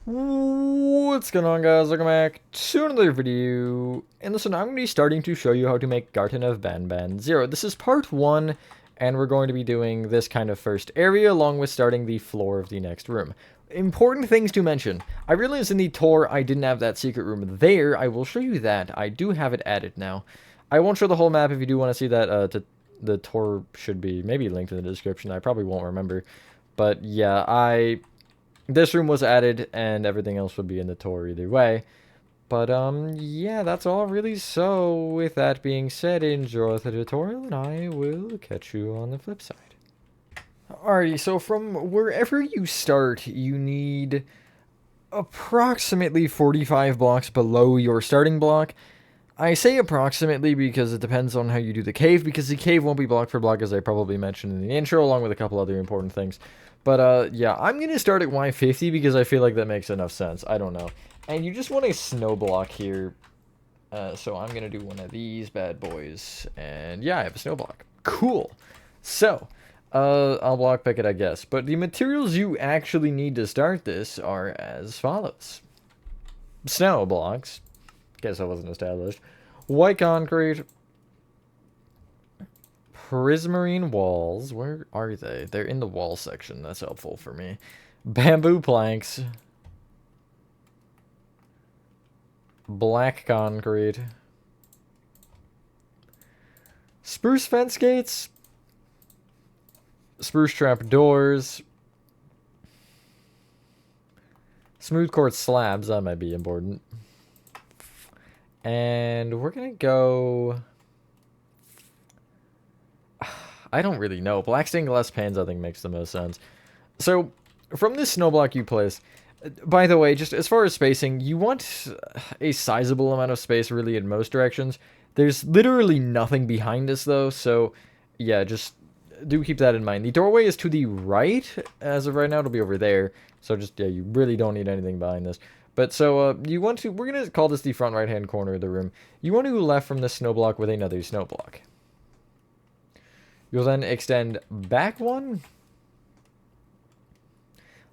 What's going on, guys? Welcome back to another video. And listen, I'm going to be starting to show you how to make Garten of BanBan 0. This is part 1, and we're going to be doing this kind of first area along with starting the floor of the next room. Important things to mention. I realized in the tour I didn't have that secret room there. I will show you that. I do have it added now. I won't show the whole map. If you do want to see that, the tour should be maybe linked in the description. I probably won't remember. But yeah, this room was added, and everything else would be in the tour either way. But, yeah, that's all really. So, with that being said, enjoy the tutorial, and I will catch you on the flip side. Alrighty, so from wherever you start, you need approximately 45 blocks below your starting block. I say approximately because it depends on how you do the cave, because the cave won't be block for block, as I probably mentioned in the intro, along with a couple other important things. But, yeah, I'm going to start at Y50 because I feel like that makes enough sense. I don't know. And you just want a snow block here. So I'm going to do one of these bad boys. And, yeah, I have a snow block. Cool. So, I'll block pick it, I guess. But the materials you actually need to start this are as follows. Snow blocks. Guess that wasn't established. White concrete. Prismarine walls. Where are they? They're in the wall section. That's helpful for me. Bamboo planks. Black concrete. Spruce fence gates. Spruce trap doors. Smooth quartz slabs. That might be important. And we're gonna go... I don't really know. Black stained glass panes, I think, makes the most sense. So, from this snow block you place... By the way, just as far as spacing, you want a sizable amount of space, really, in most directions. There's literally nothing behind us, though, so... Yeah, just do keep that in mind. The doorway is to the right. As of right now, it'll be over there. So just, yeah, you really don't need anything behind this. But so, you want to... We're going to call this the front right-hand corner of the room. You want to go left from this snow block with another snow block. You'll then extend back one,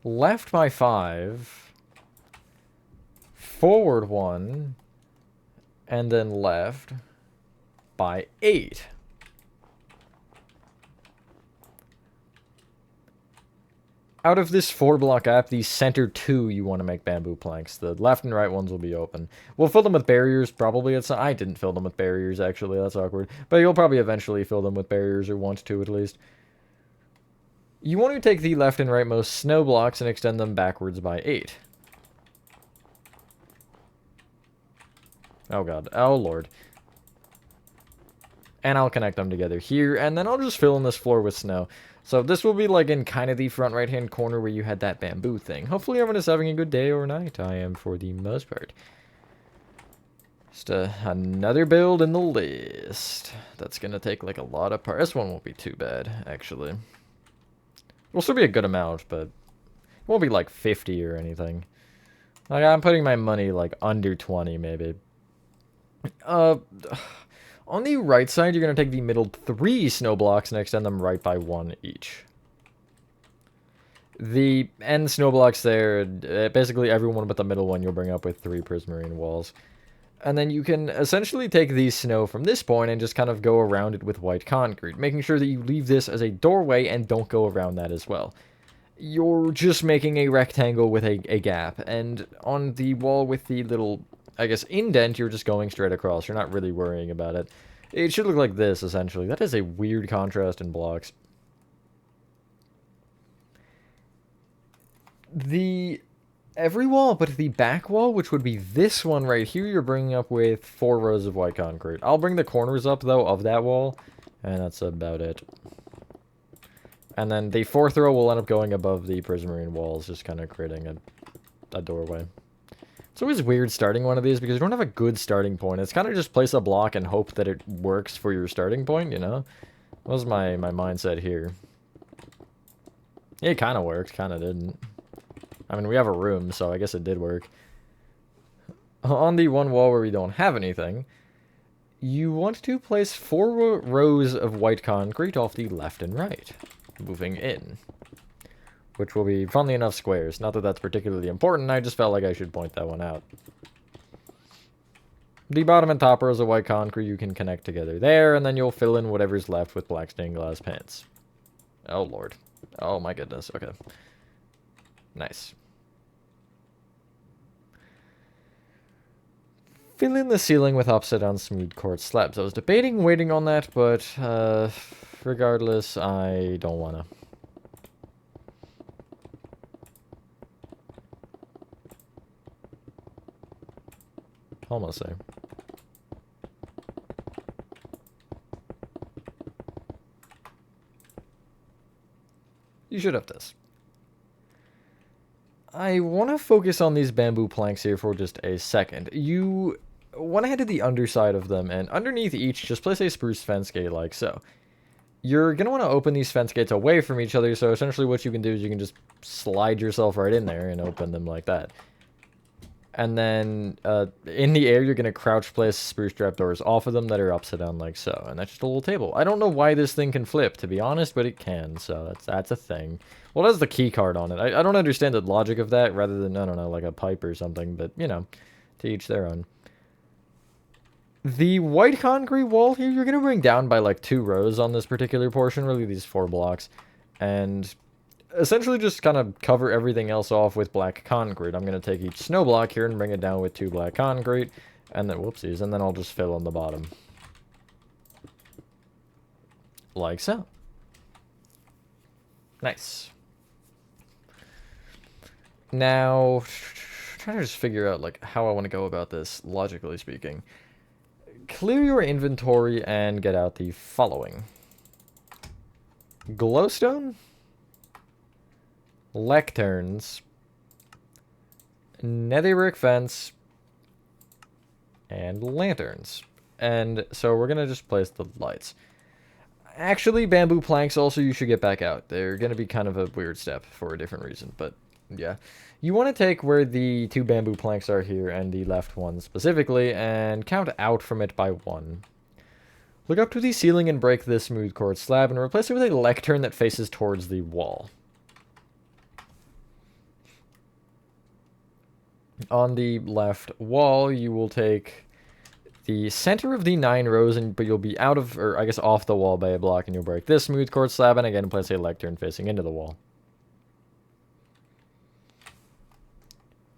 left by 5, forward 1, and then left by 8. Out of this 4-block app, the center 2 you want to make bamboo planks. The left and right ones will be open. We'll fill them with barriers, probably. I didn't fill them with barriers, actually. That's awkward. But you'll probably eventually fill them with barriers, or want to, at least. You want to take the left and rightmost snow blocks and extend them backwards by 8. Oh, God. Oh, Lord. And I'll connect them together here, and then I'll just fill in this floor with snow. So this will be like in kind of the front right-hand corner where you had that bamboo thing. Hopefully everyone is having a good day or night. I am for the most part. Just another build in the list. That's going to take like a lot of parts. This one won't be too bad, actually. It'll still be a good amount, but it won't be like 50 or anything. Like, I'm putting my money like under 20 maybe. On the right side, you're going to take the middle 3 snow blocks and extend them right by 1 each. The end snow blocks there, basically everyone but the middle one you'll bring up with 3 prismarine walls. And then you can essentially take these snow from this point and just kind of go around it with white concrete, making sure that you leave this as a doorway and don't go around that as well. You're just making a rectangle with a gap, and on the wall with the little... I guess, indent, you're just going straight across. You're not really worrying about it. It should look like this, essentially. That is a weird contrast in blocks. Every wall but the back wall, which would be this one right here, you're bringing up with 4 rows of white concrete. I'll bring the corners up, though, of that wall, and that's about it. And then the 4th row will end up going above the prismarine walls, just kind of creating a doorway. It's always weird starting one of these because you don't have a good starting point. It's kind of just place a block and hope that it works for your starting point, you know? That was my mindset here. It kind of worked, kind of didn't. I mean, we have a room, so I guess it did work. On the one wall where we don't have anything, you want to place 4 rows of white concrete off the left and right, moving in. which will be, funnily enough, squares. Not that that's particularly important, I just felt like I should point that one out. The bottom and top rows of white concrete you can connect together there, and then you'll fill in whatever's left with black stained glass paints. Oh, Lord. Oh, my goodness. Okay. Nice. Fill in the ceiling with upside-down smooth quartz slabs. I was debating waiting on that, but regardless, I don't want to. Almost there. You should have this. I want to focus on these bamboo planks here for just a second. You went ahead to the underside of them, and underneath each, just place a spruce fence gate like so. You're going to want to open these fence gates away from each other, so essentially what you can do is you can just slide yourself right in there and open them like that. And then in the air, you're going to crouch place spruce trapdoors off of them that are upside down like so. And that's just a little table. I don't know why this thing can flip, to be honest, but it can, so that's a thing. Well, it has the key card on it. I don't understand the logic of that, rather than, I don't know, like a pipe or something, but, you know, to each their own. The white concrete wall here, you're going to bring down by like 2 rows on this particular portion, really these 4 blocks. And essentially just kind of cover everything else off with black concrete. I'm going to take each snow block here and bring it down with 2 black concrete. And then, whoopsies, and then I'll just fill in the bottom. Like so. Nice. Now, trying to just figure out like how I want to go about this, logically speaking. Clear your inventory and get out the following. Glowstone, lecterns, nether brick fence, and lanterns. And so we're going to just place the lights. Actually, bamboo planks also you should get back out. They're going to be kind of a weird step for a different reason, but yeah. You want to take where the 2 bamboo planks are here, and the left one specifically, and count out from it by 1. Look up to the ceiling and break this smooth quartz slab, and replace it with a lectern that faces towards the wall. On the left wall, you will take the center of the 9 rows, but you'll be out of, or I guess off the wall by a block, and you'll break this smooth quartz slab, and again place a lectern facing into the wall.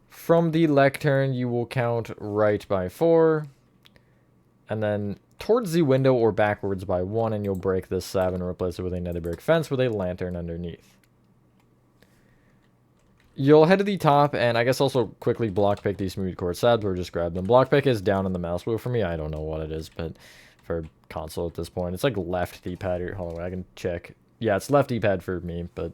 From the lectern, you will count right by 4, and then towards the window or backwards by 1, and you'll break this slab and replace it with a nether brick fence with a lantern underneath. You'll head to the top, and I guess also quickly block pick these smooth quartz slabs, or just grab them. Block pick is down in the mouse wheel for me. I don't know what it is, but for console at this point, it's like left D-pad here. Hold on, I can check. Yeah, it's left D-pad for me, but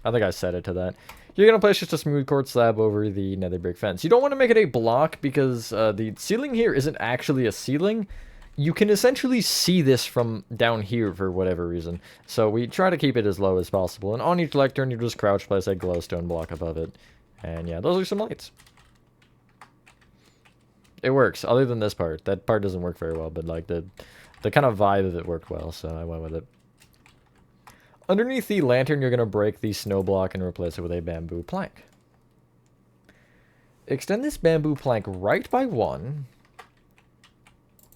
I think I set it to that. You're going to place just a smooth quartz slab over the nether brick fence. You don't want to make it a block because the ceiling here isn't actually a ceiling. You can essentially see this from down here for whatever reason. So we try to keep it as low as possible. And on each lectern, you just crouch place a glowstone block above it. And yeah, those are some lights. It works, other than this part. That part doesn't work very well, but like the kind of vibe of it worked well, so I went with it. Underneath the lantern, you're going to break the snow block and replace it with a bamboo plank. Extend this bamboo plank right by 1,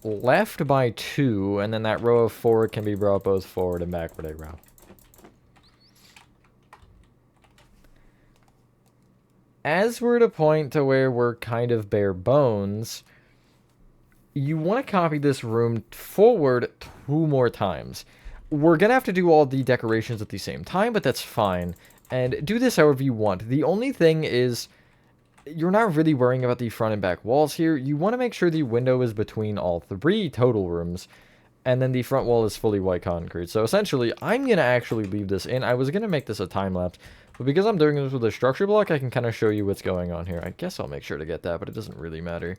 left by 2, and then that row of 4 can be brought both forward and backward a row. As we're at a point to where we're kind of bare bones, you want to copy this room forward 2 more times. We're going to have to do all the decorations at the same time, but that's fine. And do this however you want. The only thing is, you're not really worrying about the front and back walls here. You want to make sure the window is between all 3 total rooms, and then the front wall is fully white concrete. So essentially, I'm going to actually leave this in. I was going to make this a time lapse, but because I'm doing this with a structure block, I can kind of show you what's going on here. I guess I'll make sure to get that, but it doesn't really matter.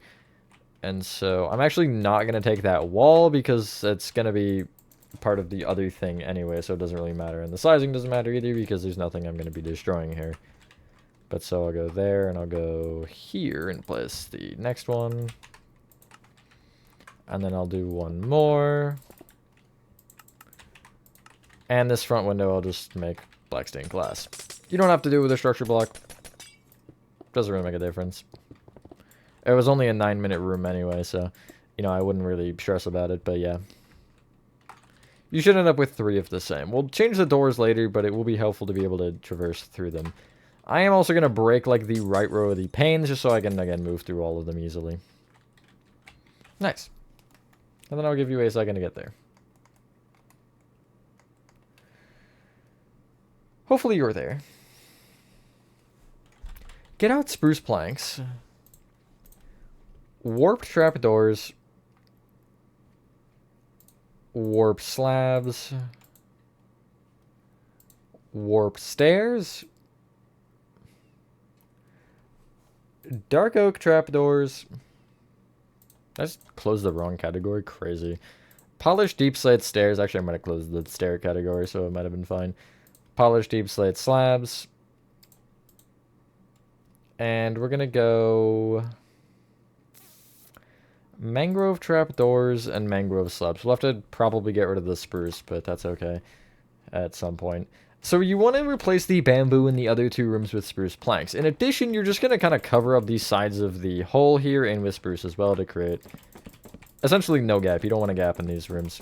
And so I'm actually not going to take that wall because it's going to be part of the other thing anyway, so it doesn't really matter. And the sizing doesn't matter either because there's nothing I'm going to be destroying here. But so I'll go there, and I'll go here and place the next one. And then I'll do one more. And this front window I'll just make black stained glass. You don't have to do it with a structure block. Doesn't really make a difference. It was only a 9-minute room anyway, so, you know, I wouldn't really stress about it, but yeah. You should end up with 3 of the same. We'll change the doors later, but it will be helpful to be able to traverse through them. I am also going to break, like, the right row of the panes, just so I can, again, move through all of them easily. Nice. And then I'll give you a second to get there. Hopefully you're there. Get out spruce planks. Warped trapdoors. Warp slabs. Warp stairs. Dark oak trapdoors. I just closed the wrong category. Crazy. Polished deep slate stairs. Actually, I might have closed the stair category, so it might have been fine. Polished deep slate slabs. And we're going to go mangrove trapdoors and mangrove slabs. We'll have to probably get rid of the spruce, but that's okay at some point. So you want to replace the bamboo in the other 2 rooms with spruce planks. In addition, you're just going to kind of cover up these sides of the hole here in with spruce as well to create essentially no gap. You don't want a gap in these rooms.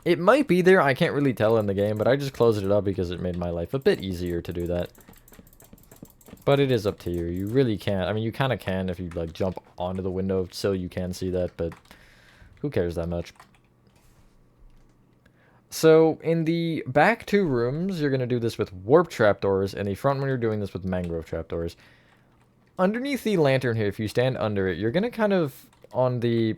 It might be there, I can't really tell in the game, but I just closed it up because it made my life a bit easier to do that. But it is up to you. You really can't. I mean, you kind of can if you, like, jump onto the window so you can see that, but who cares that much? So, in the back 2 rooms, you're going to do this with warp trapdoors, and the front one, you're doing this with mangrove trapdoors. Underneath the lantern here, if you stand under it, you're going to kind of, on the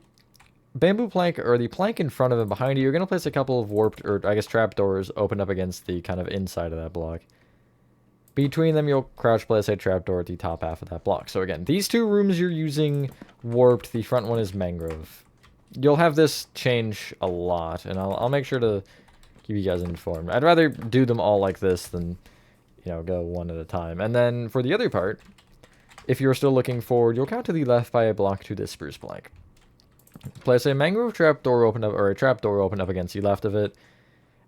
bamboo plank, or the plank in front of and behind you, you're going to place a couple of warped, or I guess trapdoors, open up against the kind of inside of that block. Between them, you'll crouch place a trapdoor at the top half of that block. So again, these 2 rooms you're using warped. The front one is mangrove. You'll have this change a lot, and I'll make sure to keep you guys informed. I'd rather do them all like this than, you know, go one at a time. And then for the other part, if you're still looking forward, you'll count to the left by a block to this spruce plank. Place a mangrove trapdoor open up, or a trapdoor open up against the left of it.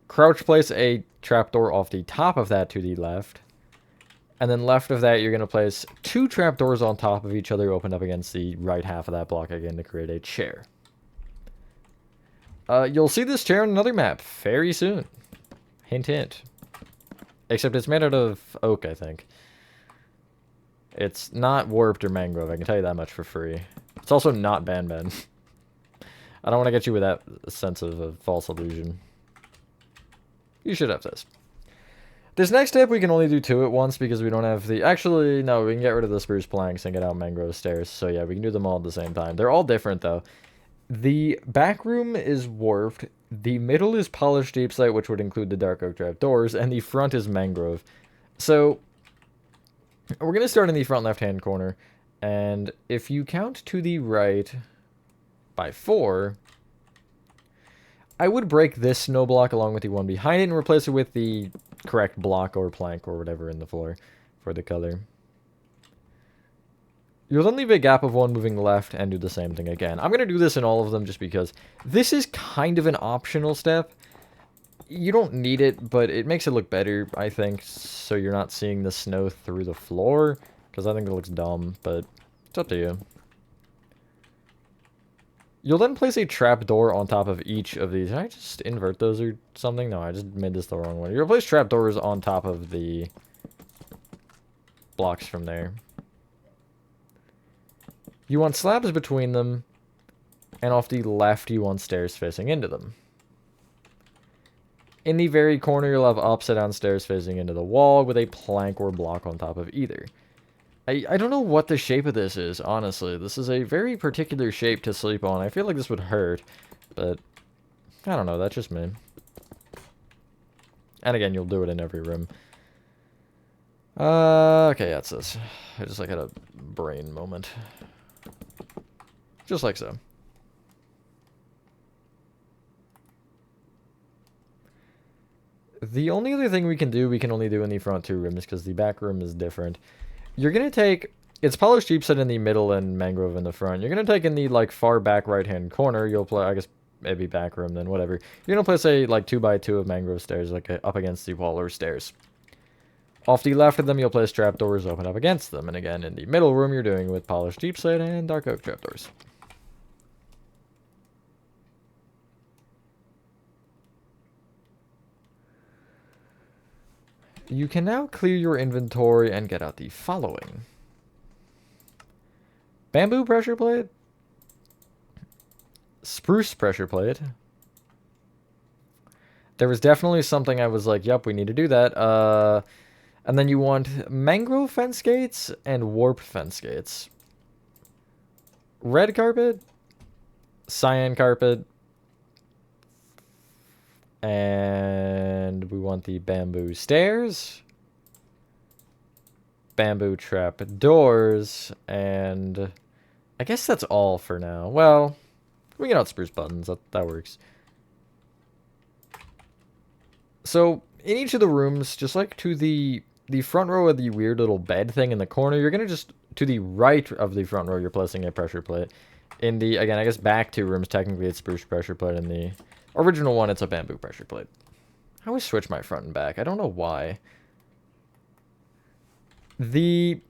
Crouch place a trapdoor off the top of that to the left. And then left of that, you're going to place 2 trapdoors on top of each other, open up against the right half of that block again to create a chair. You'll see this chair on another map very soon. Hint, hint. Except it's made out of oak, I think. It's not warped or mangrove, I can tell you that much for free. It's also not BanBan. I don't want to get you with that sense of a false illusion. You should have this. This next step, we can only do 2 at once because we don't have the... Actually, no, we can get rid of the spruce planks and get out mangrove stairs. So yeah, we can do them all at the same time. They're all different, though. The back room is warped. The middle is polished deep slate, which would include the dark oak trapdoors. And the front is mangrove. So, we're going to start in the front left-hand corner. And if you count to the right by 4... I would break this snow block along with the one behind it and replace it with the correct block or plank or whatever in the floor for the color. You'll then leave a gap of 1 moving left and do the same thing again. I'm going to do this in all of them just because this is kind of an optional step. You don't need it, but it makes it look better, I think, so you're not seeing the snow through the floor, because I think it looks dumb, but it's up to you. You'll then place a trapdoor on top of each of these. Did I just invert those or something? No, I just made this the wrong way. You'll place trapdoors on top of the blocks from there. You want slabs between them, and off the left you want stairs facing into them. In the very corner you'll have upside down stairs facing into the wall with a plank or block on top of either. I don't know what the shape of this is, honestly. This is a very particular shape to sleep on. I feel like this would hurt, but I don't know, that's just me. And again, you'll do it in every room. Okay, that's this. I just like had a brain moment. Just like so. The only other thing we can only do in the front 2 rooms because the back room is different. You're going to take, it's polished sheepshead in the middle and mangrove in the front. You're going to take in the, like, far back right-hand corner, you'll play, I guess, maybe back room then, whatever. You're going to place a, like, 2x2 of mangrove stairs, like, up against the wall or stairs. Off the left of them, you'll place trapdoors open up against them. And again, in the middle room, you're doing with polished deep slate and dark oak trapdoors. You can now clear your inventory and get out the following. Bamboo pressure plate. Spruce pressure plate. There was definitely something I was like, yep, we need to do that. And then you want mangrove fence gates and warp fence gates. Red carpet. Cyan carpet. And we want the bamboo stairs. Bamboo trap doors. And I guess that's all for now. Well, we can out spruce buttons. That works. So in each of the rooms, just like to the front row of the weird little bed thing in the corner, you're gonna just to the right of the front row, you're placing a pressure plate. In the, again, I guess back two rooms, technically it's spruce pressure plate. In the original one, it's a bamboo pressure plate. I always switch my front and back. I don't know why. The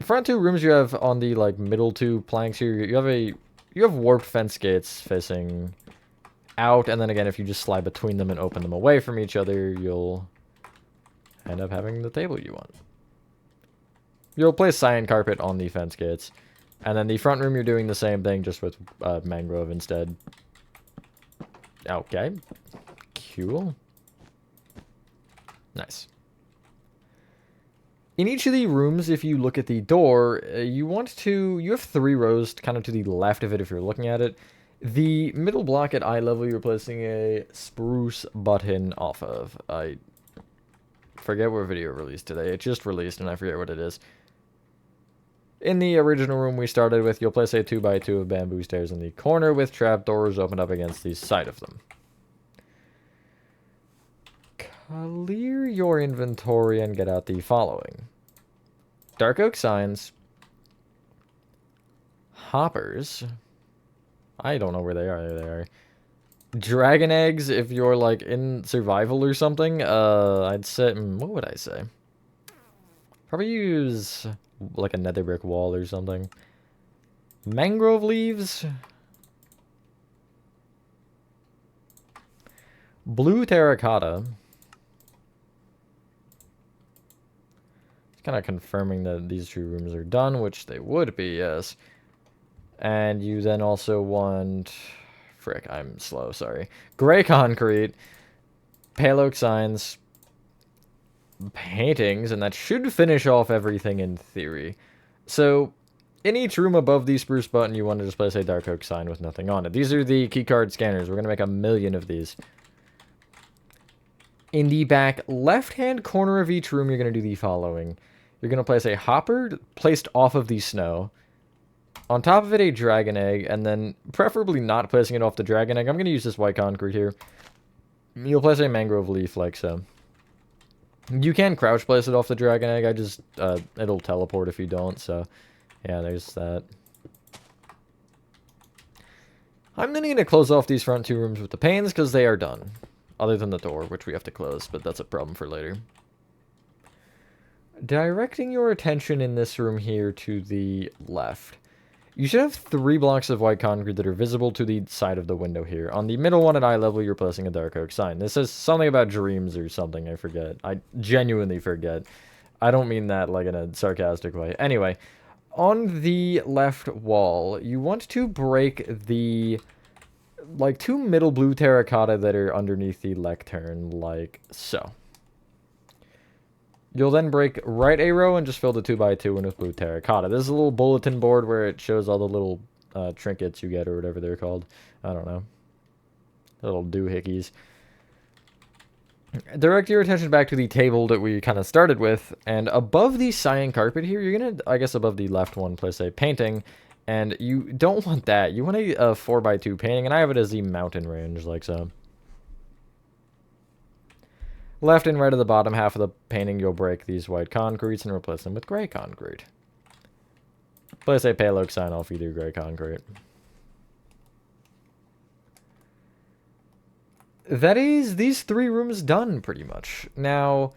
front two rooms you have on the like middle two planks here, you have warped fence gates facing out, and then again, if you just slide between them and open them away from each other, you'll end up having the table you want. You'll place cyan carpet on the fence gates, and then the front room, you're doing the same thing, just with mangrove instead. Okay. Cool. Nice. In each of the rooms, if you look at the door, you have 3 rows kind of to the left of it if you're looking at it. The middle block at eye level, you're placing a spruce button off of. I forget what video released today. It just released, and I forget what it is. In the original room we started with, you'll place a 2x2 of bamboo stairs in the corner with trapdoors opened up against the side of them. Clear your inventory and get out the following. Dark oak signs. Hoppers. I don't know where they are. There they are. Dragon eggs, if you're like in survival or something. I'd say, what would I say? Probably use like a nether brick wall or something. Mangrove leaves. Blue terracotta. It's kind of confirming that these 2 rooms are done, which they would be, yes. And you then also want... Frick, I'm slow, sorry. Gray concrete, pale oak signs, paintings, and that should finish off everything in theory. So, in each room above the spruce button, you want to just place a dark oak sign with nothing on it. These are the keycard scanners. We're going to make 1,000,000 of these. In the back left-hand corner of each room, you're going to do the following. You're going to place a hopper placed off of the snow. On top of it, a dragon egg, and then preferably not placing it off the dragon egg. I'm going to use this white concrete here. You'll place a mangrove leaf like so. You can crouch place it off the dragon egg. It'll teleport if you don't, so yeah, there's that. I'm then going to close off these front 2 rooms with the panes because they are done. Other than the door, which we have to close, but that's a problem for later. Directing your attention in this room here to the left. You should have 3 blocks of white concrete that are visible to the side of the window here. On the middle one at eye level, you're placing a dark oak sign. This says something about dreams or something, I forget. I genuinely forget. I don't mean that like in a sarcastic way. Anyway, on the left wall, you want to break the... like 2 middle blue terracotta that are underneath the lectern, like so. You'll then break right a row and just fill the 2x2 in with blue terracotta. This is a little bulletin board where it shows all the little trinkets you get or whatever they're called. I don't know. Little doohickeys. Direct your attention back to the table that we kind of started with. And above the cyan carpet here, you're going to, I guess above the left one, place a painting. And you don't want that. You want a 4x2 painting, and I have it as the mountain range, like so. Left and right of the bottom half of the painting, you'll break these white concretes and replace them with gray concrete. Place a pale oak sign off either gray concrete. That is these 3 rooms done, pretty much. Now,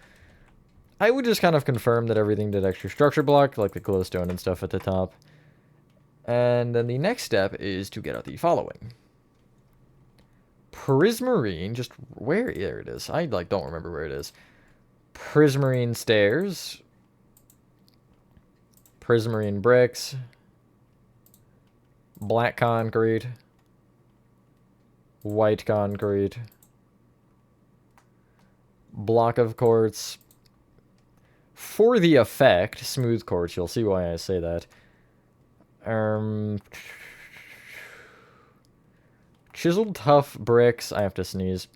I would just kind of confirm that everything did extra structure block, like the glowstone and stuff at the top. And then the next step is to get out the following. Prismarine, just where, there it is. I don't remember where it is. Prismarine stairs. Prismarine bricks. Black concrete. White concrete. Block of quartz. For the effect, smooth quartz, you'll see why I say that. Chiseled tough bricks, I have to sneeze.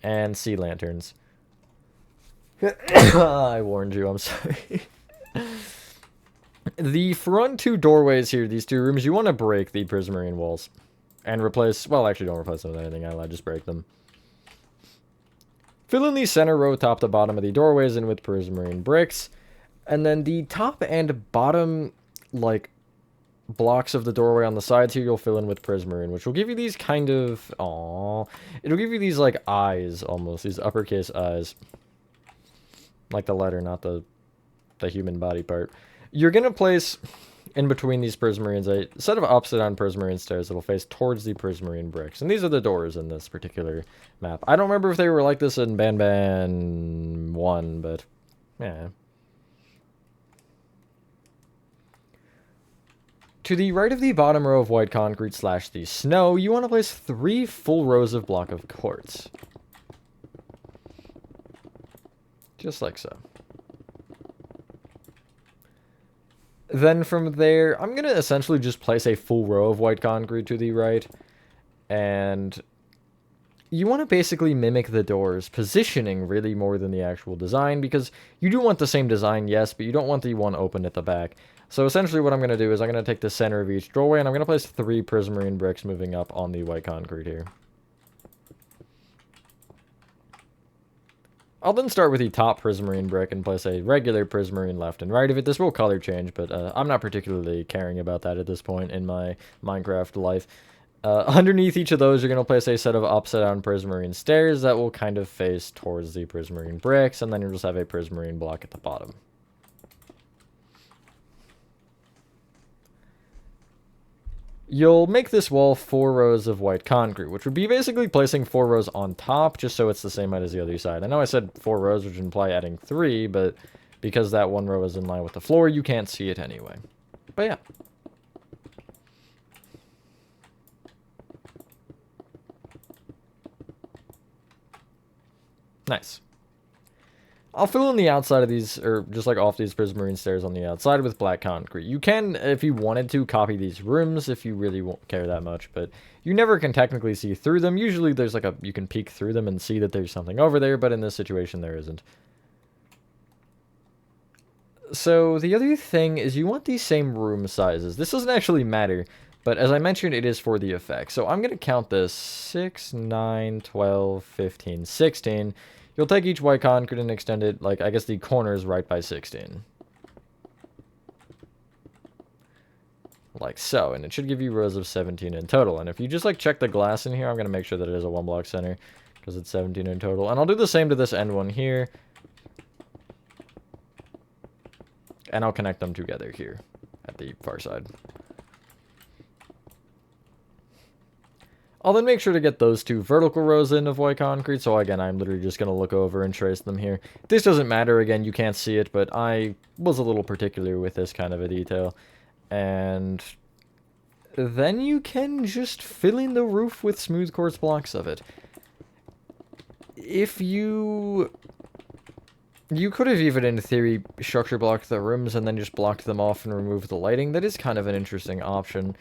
And sea lanterns. I warned you, I'm sorry. The front two doorways here, these two rooms, you want to break the prismarine walls. And replace, well, actually don't replace them with anything, I just break them. Fill in the center row top to bottom of the doorways in with prismarine bricks. And then the top and bottom, like, blocks of the doorway on the sides here, you'll fill in with prismarine, which will give you these kind of, it'll give you these, like, eyes, almost, these uppercase eyes. Like the letter, not the human body part. You're going to place, in between these prismarines, a set of upside-down prismarine stairs that will face towards the prismarine bricks. And these are the doors in this particular map. I don't remember if they were like this in BanBan 1, but, yeah. To the right of the bottom row of white concrete / the snow, you want to place 3 full rows of block of quartz. Just like so. Then from there, I'm going to essentially just place a full row of white concrete to the right. And you want to basically mimic the door's positioning really more than the actual design, because you do want the same design, yes, but you don't want the one open at the back. So essentially what I'm going to do is I'm going to take the center of each doorway and I'm going to place 3 prismarine bricks moving up on the white concrete here. I'll then start with the top prismarine brick and place a regular prismarine left and right of it. This will color change, but I'm not particularly caring about that at this point in my Minecraft life. Underneath each of those, you're going to place a set of upside-down prismarine stairs that will kind of face towards the prismarine bricks, and then you'll just have a prismarine block at the bottom. You'll make this wall 4 rows of white concrete, which would be basically placing 4 rows on top, just so it's the same height as the other side. I know I said 4 rows, which would imply adding 3, but because that one row is in line with the floor, you can't see it anyway. But yeah. Nice. I'll fill in the outside of these, or just like off these prismarine stairs on the outside with black concrete. You can, if you wanted to, copy these rooms if you really won't care that much, but you never can technically see through them. Usually there's like you can peek through them and see that there's something over there, but in this situation there isn't. So the other thing is you want these same room sizes. This doesn't actually matter, but as I mentioned, it is for the effect. So I'm going to count this 6, 9, 12, 15, 16. You'll take each white concrete and extend it, like, I guess the corners right by 16. Like so, and it should give you rows of 17 in total. And if you just, like, check the glass in here, I'm going to make sure that it is a 1-block center, because it's 17 in total. And I'll do the same to this end one here. And I'll connect them together here at the far side. I'll then make sure to get those 2 vertical rows in of white concrete. So again, I'm literally just going to look over and trace them here. This doesn't matter. Again, you can't see it, but I was a little particular with this kind of a detail. And then you can just fill in the roof with smooth quartz blocks of it. If you could have even, in theory, structure blocked the rooms and then just blocked them off and removed the lighting. That is kind of an interesting option,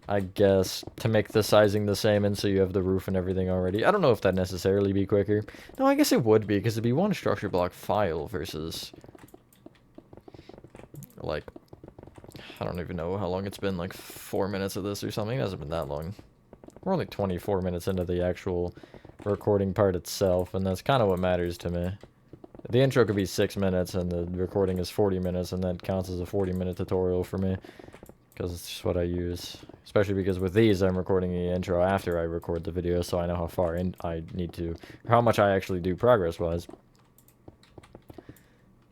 I guess, to make the sizing the same and so you have the roof and everything already. I don't know if that'd necessarily be quicker. No, I guess it would be, because it'd be 1 structure block file versus, like, I don't even know how long it's been, like 4 minutes of this or something. It hasn't been that long. We're only 24 minutes into the actual recording part itself, and that's kind of what matters to me. The intro could be 6 minutes, and the recording is 40 minutes, and that counts as a 40-minute tutorial for me. Because it's just what I use. Especially because with these, I'm recording the intro after I record the video, so I know how far in I need to, or how much I actually do progress-wise.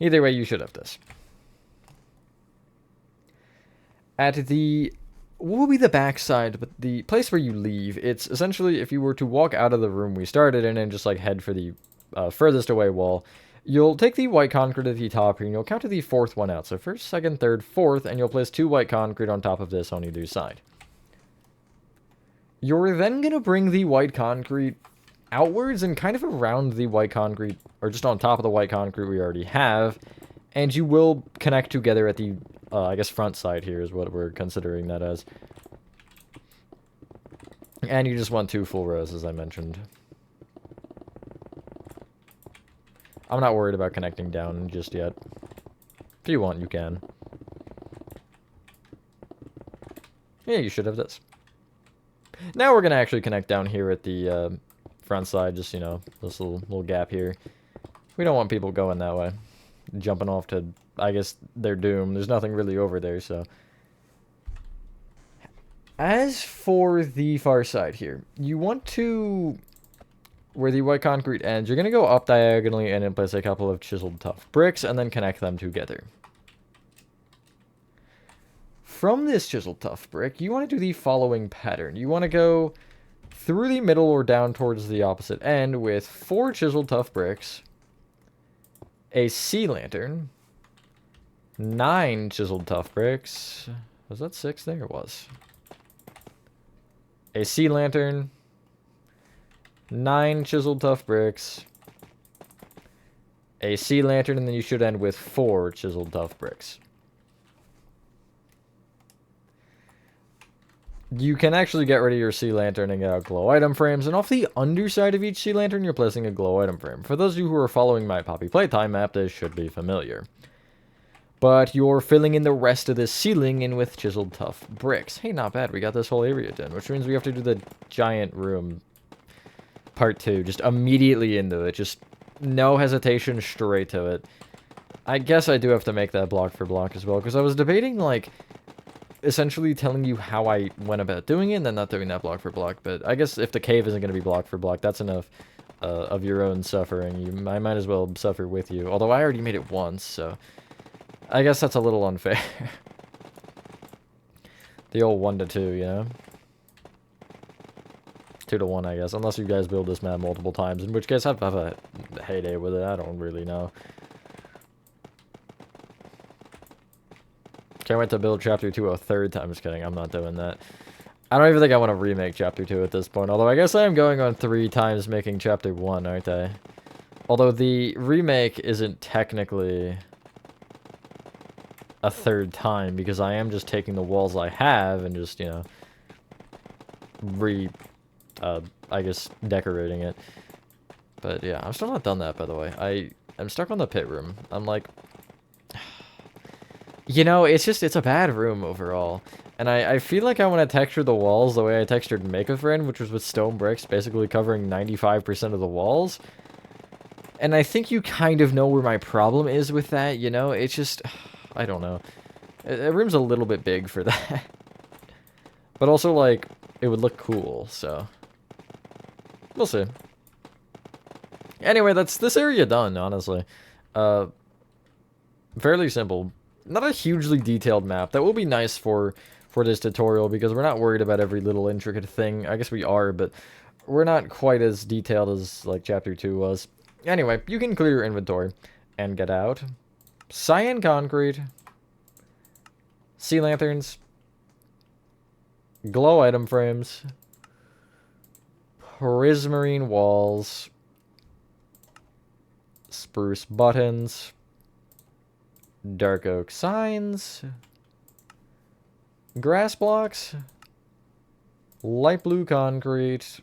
Either way, you should have this. At the... what will be the backside, but the place where you leave, it's essentially if you were to walk out of the room we started in and just like head for the furthest away wall, you'll take the white concrete at the top here and you'll count to the fourth one out. So first, second, third, fourth, and you'll place 2 white concrete on top of this on either side. You're then going to bring the white concrete outwards and kind of around the white concrete, or just on top of the white concrete we already have, and you will connect together at the, I guess, front side here is what we're considering that as. And you just want 2 full rows, as I mentioned. I'm not worried about connecting down just yet. If you want, you can. Yeah, you should have this. Now we're going to actually connect down here at the front side, just, you know, this little gap here. We don't want people going that way. Jumping off to, I guess, their doom. There's nothing really over there, so. As for the far side here, you want to, where the white concrete ends, you're going to go up diagonally and then place a couple of chiseled tough bricks and then connect them together. From this chiseled tough brick, you want to do the following pattern. You want to go through the middle or down towards the opposite end with 4 chiseled tough bricks, a sea lantern, 9 chiseled tough bricks. Was that 6 there? It was. A sea lantern, 9 chiseled tough bricks, a sea lantern, and then you should end with 4 chiseled tough bricks. You can actually get rid of your sea lantern and get out glow item frames, and off the underside of each sea lantern, you're placing a glow item frame. For those of you who are following my Poppy Playtime map, this should be familiar. But you're filling in the rest of this ceiling in with chiseled tough bricks. Hey, not bad. We got this whole area done, which means we have to do the giant room part 2. Just immediately into it. Just no hesitation, straight to it. I guess I do have to make that block for block as well, because I was debating, like, essentially telling you how I went about doing it and then not doing that block for block. But I guess if the cave isn't going to be block for block, that's enough of your own suffering. I might as well suffer with you. Although I already made it once, so I guess that's a little unfair. The old 1 to 2, you know? 2 to 1, I guess. Unless you guys build this map multiple times, in which case I've a heyday with it. I don't really know. Can't wait to build Chapter 2 a 3rd time. I'm just kidding. I'm not doing that. I don't even think I want to remake Chapter 2 at this point. Although I guess I am going on 3 times making Chapter 1, aren't I? Although the remake isn't technically a 3rd time, because I am just taking the walls I have and just, you know, I guess, decorating it. But yeah, I'm still not done that, by the way. I'm stuck on the pit room. I'm like, you know, it's a bad room overall. And I feel like I want to texture the walls the way I textured Make a Friend, which was with stone bricks, basically covering 95% of the walls. And I think you kind of know where my problem is with that, you know? It's just, I don't know. The room's a little bit big for that. But also, like, it would look cool, so we'll see. Anyway, that's this area done, honestly. Fairly simple. Not a hugely detailed map. That will be nice for this tutorial, because we're not worried about every little intricate thing. I guess we are, but we're not quite as detailed as, like, Chapter 2 was. Anyway, you can clear your inventory and get out. Cyan concrete. Sea lanterns. Glow item frames. Prismarine walls. Spruce buttons. Dark oak signs. Grass blocks. Light blue concrete.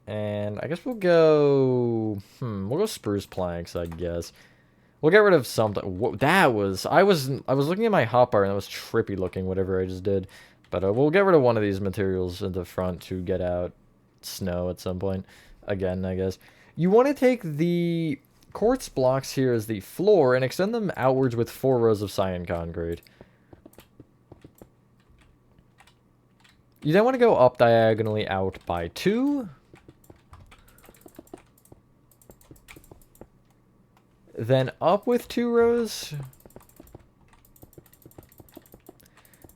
And I guess we'll go spruce planks, I guess. We'll get rid of something. That was, I was looking at my hotbar and that was trippy looking, whatever I just did. But we'll get rid of one of these materials in the front to get out snow at some point. Again, I guess. You want to take the quartz blocks here as the floor and extend them outwards with 4 rows of cyan concrete. You then want to go up diagonally out by 2. then up with 2 rows,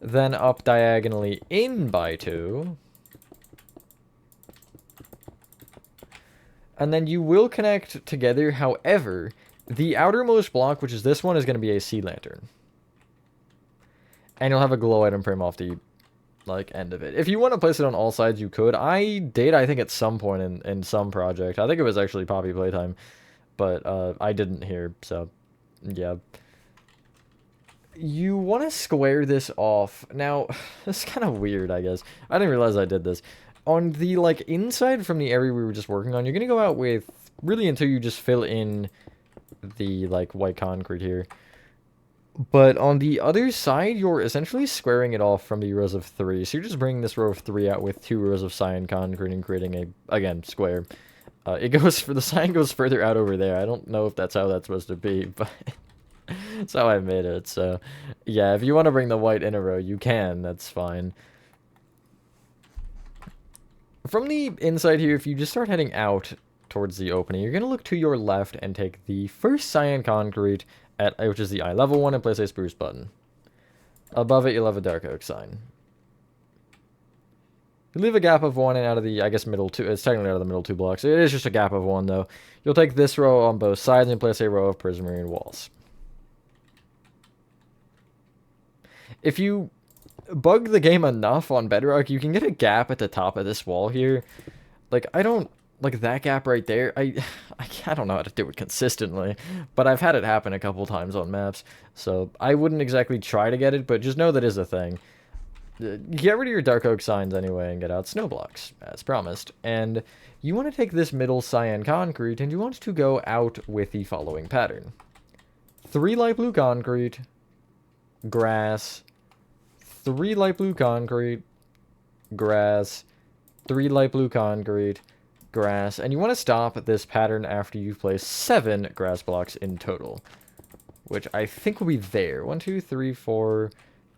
then up diagonally in by 2, and then you will connect together. However, the outermost block, which is this one, is going to be a sea lantern. And you'll have a glow item frame off the end of it. If you want to place it on all sides, you could. I did, I think, at some point in some project. I think it was actually Poppy Playtime, but I didn't here, so yeah. You want to square this off. Now, this is kind of weird, I guess. I didn't realize I did this. On the, inside from the area we were just working on, you're going to go out with, really until you just fill in the, white concrete here. But on the other side, you're essentially squaring it off from the rows of 3. So you're just bringing this row of 3 out with 2 rows of cyan concrete and creating a, again, square. The cyan goes further out over there. I don't know if that's how that's supposed to be, but that's how I made it. So, yeah, if you want to bring the white in a row, you can. That's fine. From the inside here, if you just start heading out towards the opening, you're going to look to your left and take the first cyan concrete, which is the eye level one, and place a spruce button. Above it, you'll have a dark oak sign. You leave a gap of 1 and out of the, I guess, middle 2. It's technically out of the middle 2 blocks. It is just a gap of 1, though. You'll take this row on both sides and place a row of prismarine walls. If you bug the game enough on Bedrock, you can get a gap at the top of this wall here. I don't... that gap right there, I don't know how to do it consistently, but I've had it happen a couple times on maps, so I wouldn't exactly try to get it, but just know that is a thing. Get rid of your dark oak signs anyway and get out snow blocks, as promised. And you want to take this middle cyan concrete, and you want to go out with the following pattern. 3 light blue concrete, grass, 3 light blue concrete, grass, 3 light blue concrete, grass, and you want to stop this pattern after you've placed 7 grass blocks in total, which I think will be there. 1, 2, 3, 4.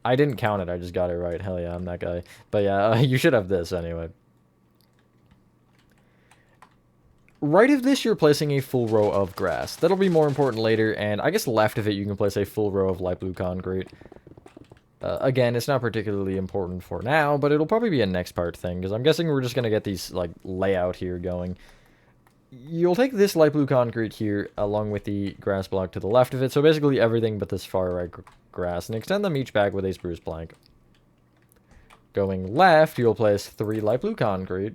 I didn't count it. I just got it right. Hell yeah, I'm that guy. But yeah, you should have this anyway. Right of this, you're placing a full row of grass. That'll be more important later, and I guess left of it, you can place a full row of light blue concrete. Again, it's not particularly important for now, but it'll probably be a next part thing, because I'm guessing we're just going to get these, layout here going. You'll take this light blue concrete here, along with the grass block to the left of it, so basically everything but this far right grass, and extend them each back with a spruce plank. Going left, you'll place 3 light blue concrete,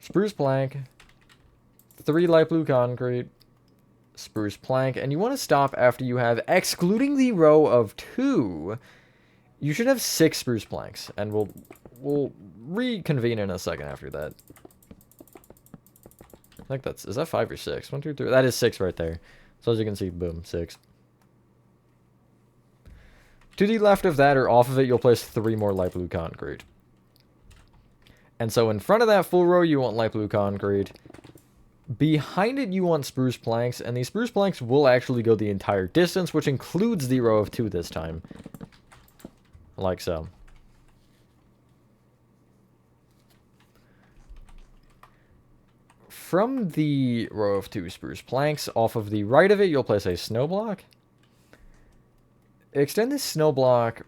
spruce plank, 3 light blue concrete, spruce plank, and you want to stop after you have, excluding the row of 2, you should have 6 spruce planks, and we'll reconvene in a second after that. I think is that 5 or 6? 1, 2, 3, that is 6 right there. So as you can see, boom, 6. To the left of that, or off of it, you'll place 3 more light blue concrete. And so in front of that full row, you want light blue concrete. Behind it, you want spruce planks, and these spruce planks will actually go the entire distance, which includes the row of 2 this time. Like so. From the row of 2 spruce planks, off of the right of it, you'll place a snow block. Extend this snow block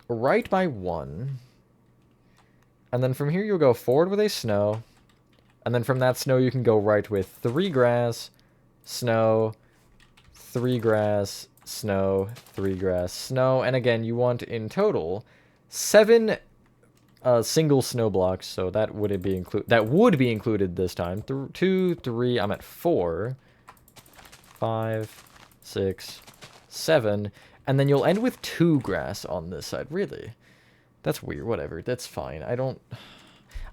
right by 1. And then from here, you'll go forward with a snow. And then from that snow, you can go right with 3 grass, snow, 3 grass, snow, 3 grass, snow. And again, you want in total 7 single snow blocks. So that would be included this time. 2, 3. I'm at 4, 5, 6, 7. And then you'll end with 2 grass on this side. Really? That's weird. Whatever. That's fine.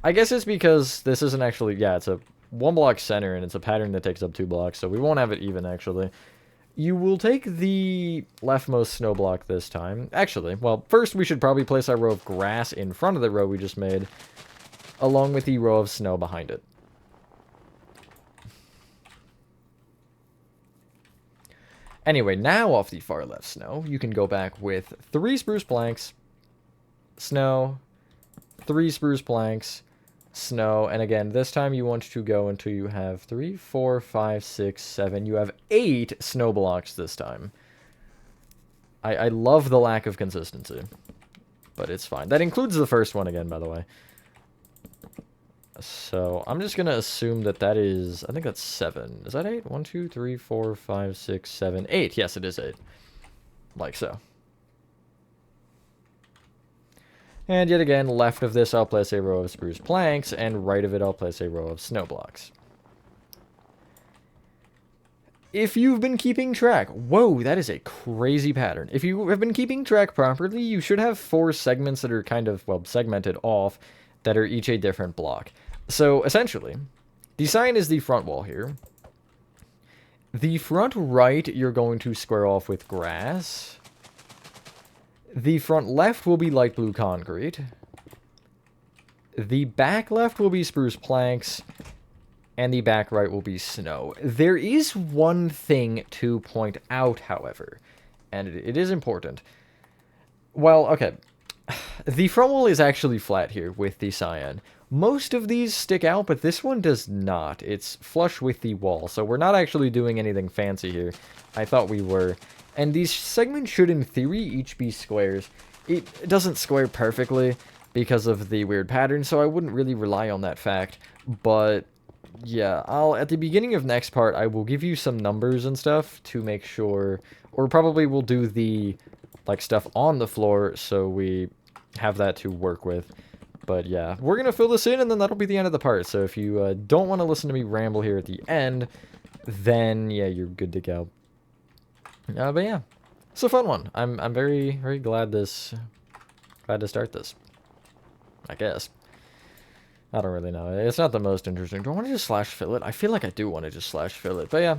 I guess it's because this isn't actually... Yeah, it's a 1 block center, and it's a pattern that takes up 2 blocks, so we won't have it even, actually. You will take the leftmost snow block this time. Actually, well, first we should probably place our row of grass in front of the row we just made, along with the row of snow behind it. Anyway, now off the far left snow, you can go back with 3 spruce planks, snow, 3 spruce planks, snow, and again, this time you want to go until you have 3, 4, 5, 6, 7. You have 8 snow blocks this time. I love the lack of consistency, but it's fine. That includes the first one again, by the way. So I'm just gonna assume that that is, I think that's 7. Is that 8? 1, 2, 3, 4, 5, 6, 7, 8. Yes, it is 8. Like so. And yet again, left of this, I'll place a row of spruce planks, and right of it, I'll place a row of snow blocks. If you've been keeping track, whoa, that is a crazy pattern. If you have been keeping track properly, you should have 4 segments that are kind of, well, segmented off, that are each a different block. So, essentially, the sign is the front wall here. The front right, you're going to square off with grass. The front left will be light blue concrete. The back left will be spruce planks. And the back right will be snow. There is one thing to point out, however, and it is important. Well, okay, the front wall is actually flat here with the cyan. Most of these stick out, but this one does not. It's flush with the wall, so we're not actually doing anything fancy here. I thought we were. And these segments should, in theory, each be squares. It doesn't square perfectly because of the weird pattern, so I wouldn't really rely on that fact, but yeah, at the beginning of next part, I will give you some numbers and stuff to make sure, or probably we'll do the, like, stuff on the floor so we have that to work with. But yeah, we're going to fill this in, and then that'll be the end of the part. So if you don't want to listen to me ramble here at the end, then yeah, you're good to go. But yeah, it's a fun one. I'm very, very glad to start this, I guess. I don't really know. It's not the most interesting. Do I want to just slash fill it? I feel like I do want to just slash fill it. But yeah.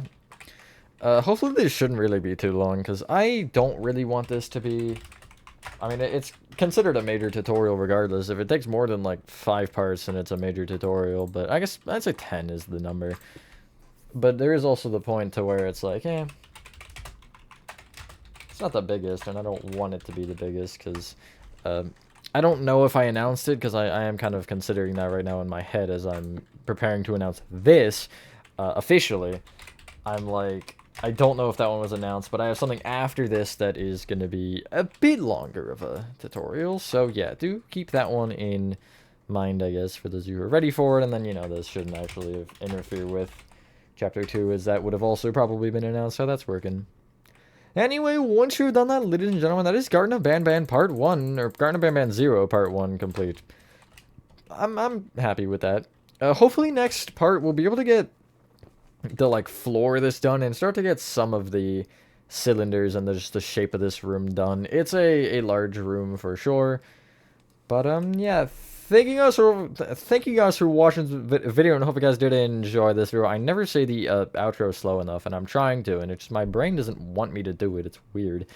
Hopefully this shouldn't really be too long, because I don't really want this to be... I mean, it's considered a major tutorial regardless. If it takes more than, like, 5 parts, then it's a major tutorial. But I guess I'd say 10 is the number. But there is also the point to where it's like, it's not the biggest, and I don't want it to be the biggest, because... I don't know if I announced it, because I am kind of considering that right now in my head as I'm preparing to announce this officially. I'm like, I don't know if that one was announced, but I have something after this that is going to be a bit longer of a tutorial. So yeah, do keep that one in mind, I guess, for those of you who are ready for it. And then, you know, this shouldn't actually interfere with Chapter 2, as that would have also probably been announced how that's working. Anyway, once you've done that, ladies and gentlemen, that is Garten of BanBan Part 1, or Garten of BanBan 0 Part 1 complete. I'm happy with that. Hopefully next part we'll be able to get the, like, floor of this done and start to get some of the cylinders and just the shape of this room done. It's a large room for sure. But, yeah, thank you guys for watching the video, and I hope you guys did enjoy this video. I never say the outro slow enough, and I'm trying to, and it's just my brain doesn't want me to do it. It's weird.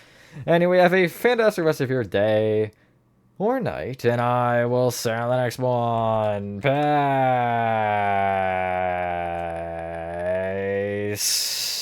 Anyway, have a fantastic rest of your day or night, and I will see you on the next one. Peace.